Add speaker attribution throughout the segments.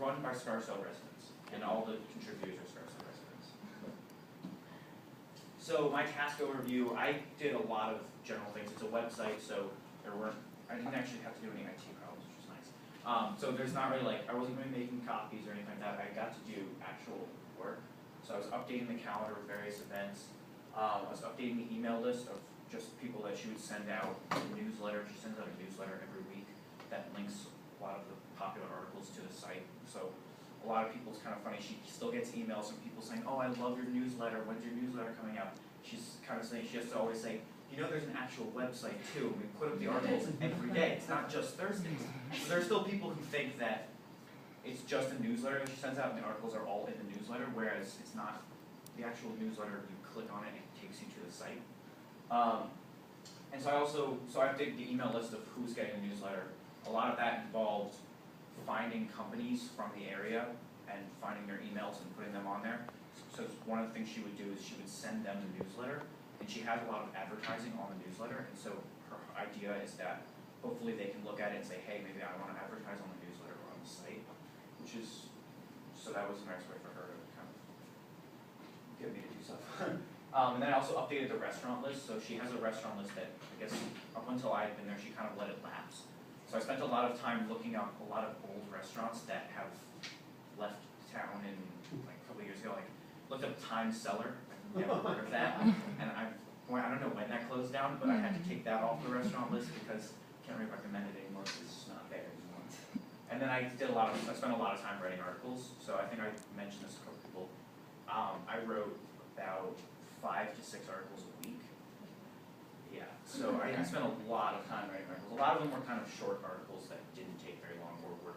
Speaker 1: run by Scarsdale residents, and all the contributors are Scarsdale residents. So my task overview, I did a lot of general things. It's a website, so I didn't actually have to do any IT problems, which is nice. So there's not really I wasn't really making copies or anything like that. I got to do actual work. So I was updating the calendar with various events. I was updating the email list of just people that she would send out a newsletter. She sends out a newsletter every week that links a lot of the popular articles to the site. So a lot of people, it's kind of funny, she still gets emails from people saying, oh, I love your newsletter, when's your newsletter coming out? She's kind of saying, she has to always say, you know there's an actual website too, we put up the articles every day, it's not just Thursdays. So there are still people who think that it's just a newsletter that she sends out and the articles are all in the newsletter, whereas it's not the actual newsletter. You click on it and it takes you to the site. And so I updated the email list of who's getting the newsletter. A lot of that involved finding companies from the area and finding their emails and putting them on there. So one of the things she would do is she would send them the newsletter, and she has a lot of advertising on the newsletter, and so her idea is that hopefully they can look at it and say, hey, maybe I want to advertise on the newsletter or on the site, which is, so that was a nice way for her to kind of get me to do stuff. And then I also updated the restaurant list, so she has a restaurant list that, I guess, up until I had been there, she kind of let it lapse. So I spent a lot of time looking up a lot of old restaurants that have left town in, like, a couple of years ago, like, looked up Times Cellar, I've never heard of that, and I don't know when that closed down, but I had to take that off the restaurant list because I can't really recommend it anymore because it's just not there anymore. And then I spent a lot of time writing articles, so I think I mentioned this to a couple people. I wrote about 5 to 6 articles a week. Yeah, so I spent a lot of time writing articles. A lot of them were kind of short articles that didn't take very long, or were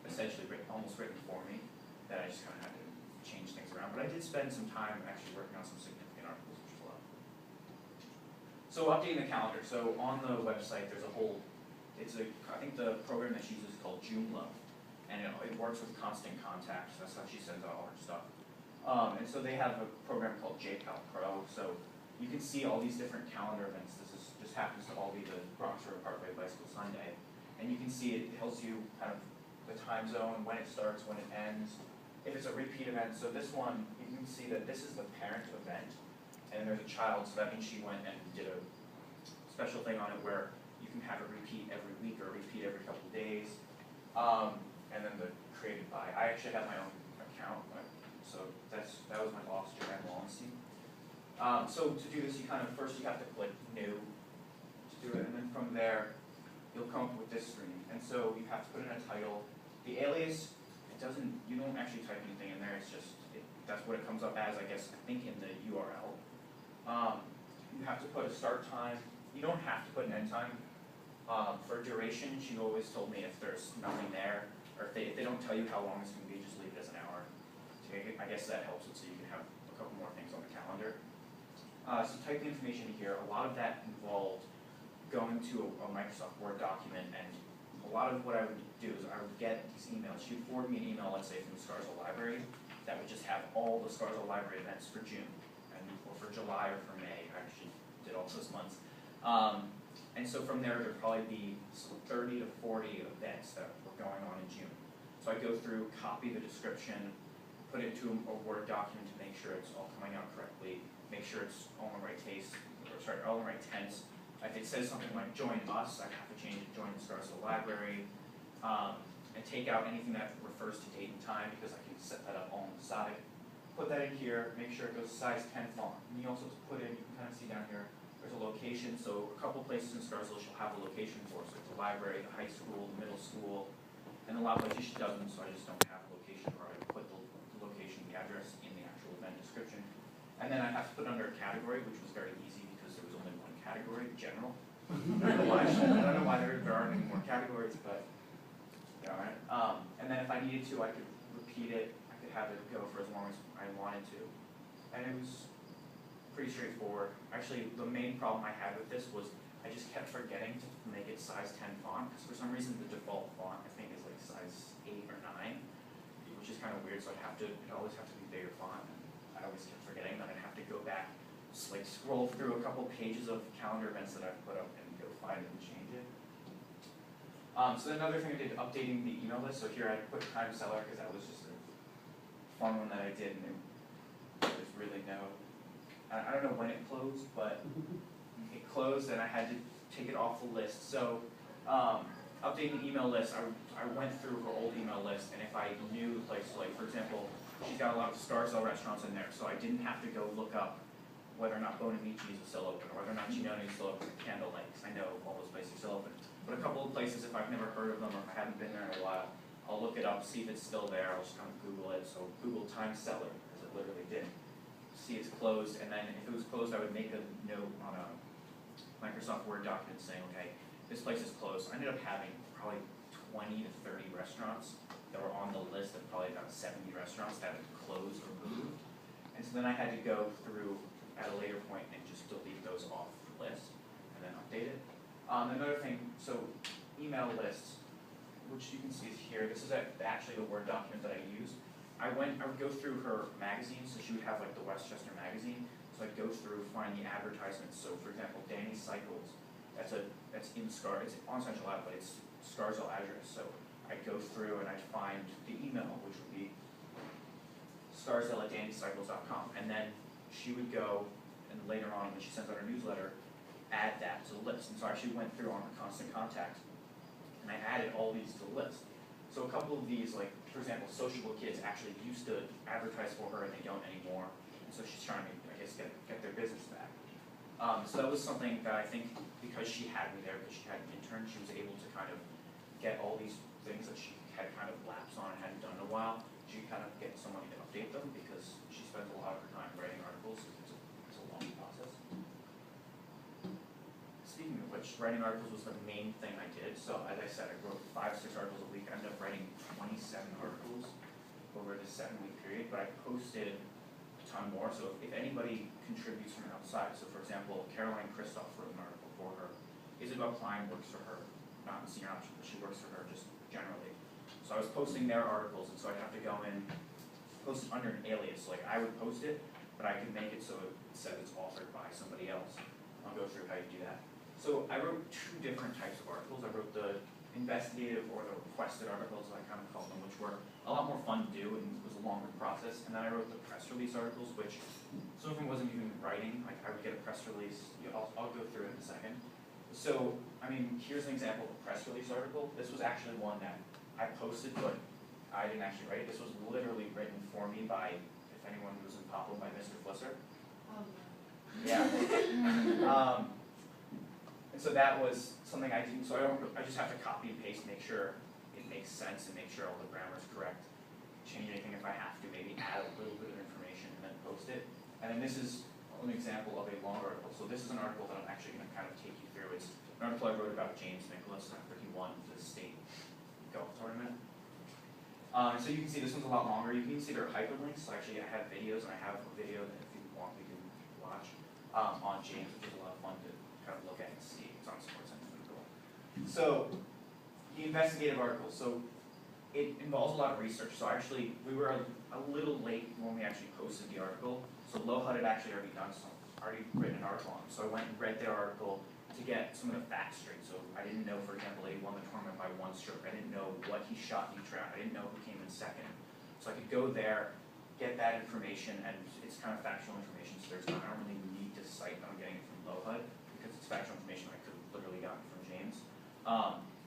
Speaker 1: essentially almost written for me, that I just kind of had to change things around. But I did spend some time actually working on some significant articles, which was a lot. So updating the calendar. So on the website, there's a whole, I think the program that she uses is called Joomla, and it works with Constant Contact. So that's how she sends out all her stuff. And so they have a program called JPal Pro. So you can see all these different calendar events. This happens to all be the Bronx River Parkway Bicycle Sunday. And you can see it tells you kind of the time zone, when it starts, when it ends. If it's a repeat event, so this one, you can see that this is the parent event, and there's a child, so that means she went and did a special thing on it where you can have it repeat every week or repeat every couple of days. And then the created by. I actually have my own account, so that was my boss, Joanne Wallenstein. So to do this, first you have to click new to do it, and then from there, you'll come up with this screen. And so you have to put in a title. The alias, you don't actually type anything in there, it's just, that's what it comes up as, I guess, I think in the URL. You have to put a start time. You don't have to put an end time. For duration, she always told me if there's nothing there, or if they don't tell you how long it's going to be, just leave it as an hour. So I guess that helps it so you can have a couple more things on the calendar. So type the information here. A lot of that involved going to a Microsoft Word document, and a lot of what I would do is I would get these emails. She would forward me an email, let's say from the Scarsdale Library, that would just have all the Scarsdale Library events for June, or for July, or for May. I actually did all those months. And so from there, there'd probably be 30 to 40 events that were going on in June. So I go through, copy the description, put it to a Word document to make sure it's all coming out correctly, make sure it's all in the right all in the right tense. If it says something like join us, I have to change it to join the Scarsdale Library, and take out anything that refers to date and time because I can set that up all on the side. Put that in here, make sure it goes size 10 font. And you also put in, you can kind of see down here, there's a location. So a couple places in Scarsdale she'll have a location for. So the library, the high school, the middle school, and a lot of places she doesn't, so I just don't have a location, or I put the location, the address in the actual event description. And then I have to put it under a category, which was very easy because there was only one category, general. I don't know why there aren't any more categories, but alright. And then if I needed to, I could repeat it. I could have it go for as long as I wanted to. And it was pretty straightforward. Actually, the main problem I had with this was I just kept forgetting to make it size 10 font, because for some reason the default font, I think, is like size 8 or 9, which is kind of weird, so it always have to be bigger font. I always kept forgetting that I'd have to go back, just like scroll through a couple pages of calendar events that I've put up and go find it and change it. So then another thing I did, updating the email list. So here I put time seller because that was just a fun one that I did, and there's really no, I don't know when it closed, but it closed and I had to take it off the list. So updating the email list, I went through her old email list, and if I knew the place, like for example, she's got a lot of Scarsdale restaurants in there, so I didn't have to go look up whether or not Bonamici's is still open, or whether or not Chinoni's is still open, Candle Lakes. I know all those places are still open. But a couple of places, if I've never heard of them or if I haven't been there in a while, I'll look it up, see if it's still there. I'll just kind of Google it. So Google time seller, as it literally did. See it's closed, and then if it was closed, I would make a note on a Microsoft Word document saying, okay, this place is closed. So I ended up having probably 20 to 30 restaurants that were on the list of probably about 70 restaurants that had closed or moved. And so then I had to go through at a later point and just delete those off the list and then update it. Another thing, so email lists, which you can see is here. This is actually the Word document that I used. I would go through her magazines, so she would have like the Westchester magazine. So I'd go through, find the advertisements. So for example, Danny Cycles, that's in it's on Central Ave, but it's Scarsdale address. So I'd go through and I'd find the email, which would be scarsdale@dannycycles.com, and then she would go, and later on when she sends out her newsletter, add that to the list. And so I actually went through on her Constant Contact, and I added all these to the list. So a couple of these, like for example, Sociable Kids actually used to advertise for her, and they don't anymore. And so she's trying to, I guess, get their business back. So that was something that I think, because she had me there, because she had an intern, she was able to kind of get all these things that she had kind of lapsed on and hadn't done in a while. She kind of get somebody to update them because she spends a lot of her time writing articles. It's a long process. Speaking of which, writing articles was the main thing I did. So as I said, I wrote 5 or 6 articles a week. I ended up writing 27 articles over the 7-week period, but I posted a ton more. So if anybody contributes from outside, so for example, Caroline Kristoff wrote an article for her. Isabel Klein works for her, not in senior option, but she works for her just generally. So I was posting their articles, and so I'd have to go in, post it under an alias. Like I would post it, but I could make it so it says it's authored by somebody else. I'll go through how you do that. So I wrote 2 different types of articles. I wrote the investigative or the requested articles, I kind of called them, which were a lot more fun to do and was a longer process. And then I wrote the press release articles, which some of them wasn't even writing. Like I would get a press release. I'll go through it in a second. So, I mean, here's an example of a press release article. This was actually one that I posted, but I didn't actually write it. This was literally written for me by, if anyone was in Poplar, by Mr. Flisser.
Speaker 2: Oh,
Speaker 1: Yeah. And so that was something I didn't, so I just have to copy and paste, make sure it makes sense and make sure all the grammar is correct. Change anything if I have to, maybe add a little bit of information and then post it. And then this is an example of a long article. So this is an article that I'm actually going to kind of take you through. It's an article I wrote about James Nicklaus after he won the state golf tournament. So you can see this one's a lot longer. You can see there are hyperlinks. So actually I have videos, and I have a video that if you want we can watch on James, which is a lot of fun to kind of look at and see. It's on SportsCenter. So the investigative article. So it involves a lot of research. So actually we were a little late when we actually posted the article. So LoHud had actually already written an article on it. So I went and read their article to get some of the facts straight. So I didn't know, for example, that he won the tournament by 1 stroke. I didn't know what he shot each round. I didn't know who came in second. So I could go there, get that information, and it's kind of factual information. So I don't really need to cite that I'm getting it from LoHud because it's factual information I could have literally gotten from James.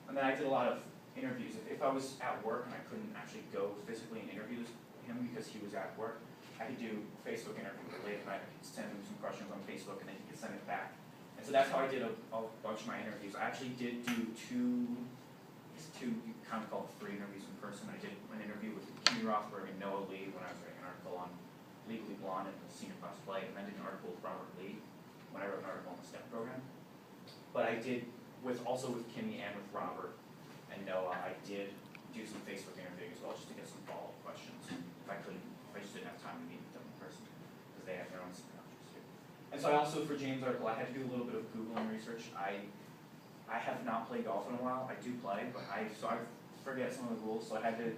Speaker 1: And then I did a lot of interviews. If I was at work and I couldn't actually go physically and interview him because he was at work, I could do Facebook interview late at night. I could send him some questions on Facebook and then he could send it back. And so that's how I did a bunch of my interviews. I actually did do two, you kind of call it 3 interviews in person. I did an interview with Kimmy Rothberg and Noah Lee when I was writing an article on Legally Blonde and the senior class play, and then I did an article with Robert Lee when I wrote an article on the STEP program. But I did, also with Kimmy and with Robert and Noah, I did do some Facebook interviewing as well just to get some follow-up questions if I just didn't have time to meet with them in person because they have their own options too. And so I also, for James' article, I had to do a little bit of Googling research. I have not played golf in a while. I do play, but I forget some of the rules. So I had to,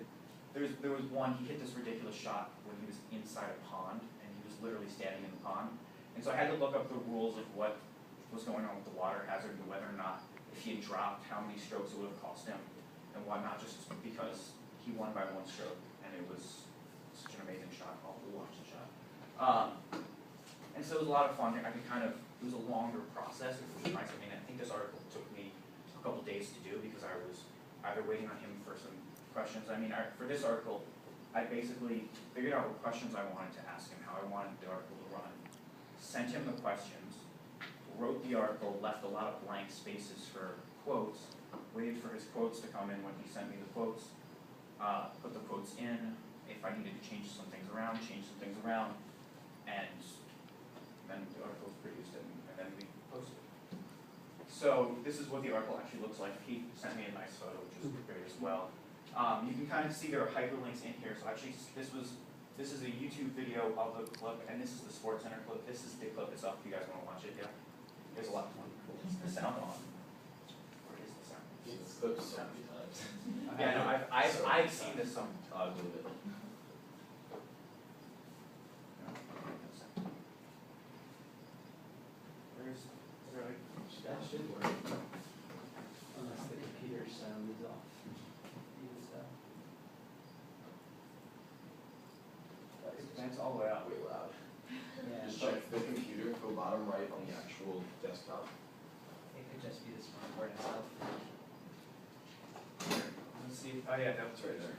Speaker 1: there was one, he hit this ridiculous shot when he was inside a pond, and he was literally standing in the pond. And so I had to look up the rules of what was going on with the water hazard and whether or not if he had dropped, how many strokes it would have cost him, and whatnot, just because he won by 1 stroke, and it was such an amazing shot. I'll watch the shot. And so it was a lot of fun. I could it was a longer process, which was nice. I mean, I think this article took me a couple days to do because I was either waiting on him for some questions. I mean, for this article, I basically figured out what questions I wanted to ask him, how I wanted the article to run, sent him the questions, wrote the article, left a lot of blank spaces for quotes, waited for his quotes to come in when he sent me the quotes, put the quotes in, if I needed to change some things around, and then the article was produced and then we posted. So this is what the article actually looks like. He sent me a nice photo, which is great as well. You can kind of see there are hyperlinks in here. So actually, this is a YouTube video of the clip, and this is the Sports Center clip. This is the clip itself. If you guys want to watch it, yeah. There's a lot of fun. Is the sound on? Where is the sound?
Speaker 2: It's clipped so many times.
Speaker 1: Yeah, no, I've seen this some.
Speaker 2: I believe it.
Speaker 1: Is there like?
Speaker 3: That should work. Unless the computer sound is off. Even so.
Speaker 1: That's all the way out.
Speaker 2: Way loud.
Speaker 3: Yeah,
Speaker 2: Just
Speaker 3: but
Speaker 2: check the computer, go bottom right on the actual desktop.
Speaker 3: it could just be the smart board itself.
Speaker 1: Let's see. Oh yeah, that's
Speaker 2: It's right there.